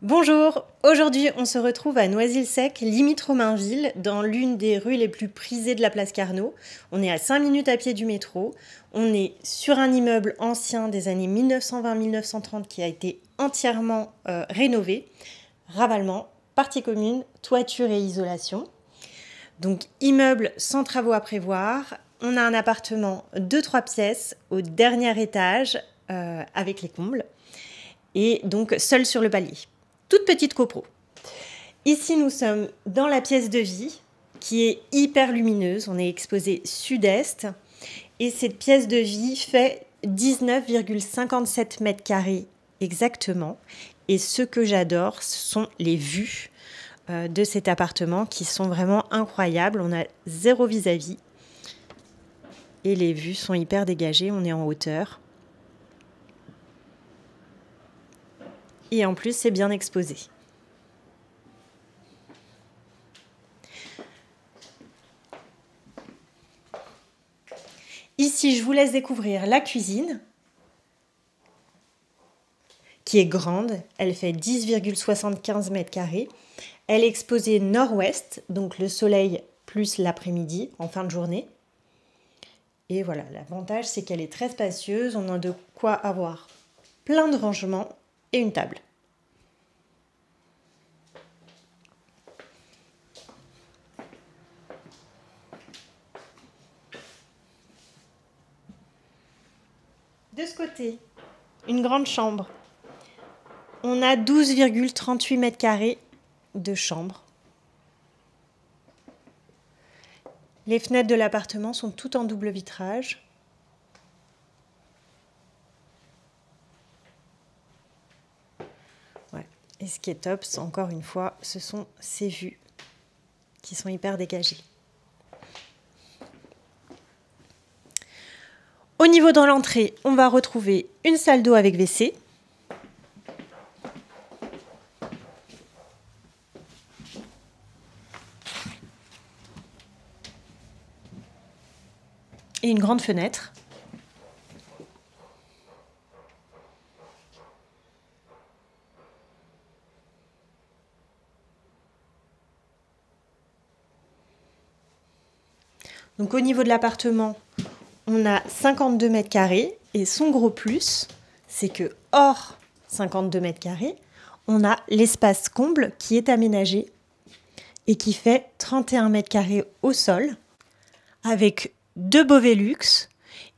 Bonjour, aujourd'hui on se retrouve à Noisy-le-Sec, limite Romainville, dans l'une des rues les plus prisées de la place Carnot. On est à 5 minutes à pied du métro, on est sur un immeuble ancien des années 1920-1930 qui a été entièrement rénové, ravalement, partie commune, toiture et isolation. Donc immeuble sans travaux à prévoir, on a un appartement de 3 pièces au dernier étage avec les combles et donc seul sur le palier. Toute petite copro. Ici, nous sommes dans la pièce de vie qui est hyper lumineuse. On est exposé sud-est et cette pièce de vie fait 19,57 mètres carrés exactement. Et ce que j'adore, ce sont les vues de cet appartement qui sont vraiment incroyables. On a zéro vis-à-vis et les vues sont hyper dégagées. On est en hauteur. Et en plus, c'est bien exposé. Ici, je vous laisse découvrir la cuisine, qui est grande. Elle fait 10,75 mètres carrés. Elle est exposée nord-ouest, donc le soleil plus l'après-midi, en fin de journée. Et voilà, l'avantage, c'est qu'elle est très spacieuse. On a de quoi avoir plein de rangements et une table. De ce côté, une grande chambre. On a 12,38 mètres carrés de chambre. Les fenêtres de l'appartement sont toutes en double vitrage. Ouais. Et ce qui est top, c'est encore une fois, ce sont ces vues qui sont hyper dégagées. Au niveau de l'entrée, on va retrouver une salle d'eau avec WC. Et une grande fenêtre. Donc au niveau de l'appartement, on a 52 mètres carrés et son gros plus, c'est que hors 52 mètres carrés, on a l'espace comble qui est aménagé et qui fait 31 mètres carrés au sol avec 2 beaux Velux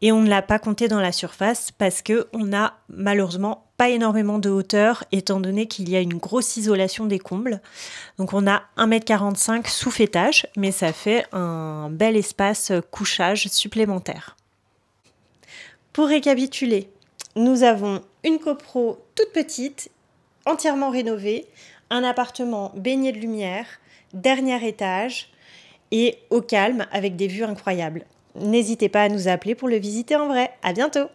et on ne l'a pas compté dans la surface parce qu'on n'a malheureusement pas énormément de hauteur étant donné qu'il y a une grosse isolation des combles. Donc on a 1,45 m sous fêtage, mais ça fait un bel espace couchage supplémentaire. Pour récapituler, nous avons une copro toute petite, entièrement rénovée, un appartement baigné de lumière, dernier étage et au calme avec des vues incroyables. N'hésitez pas à nous appeler pour le visiter en vrai. À bientôt!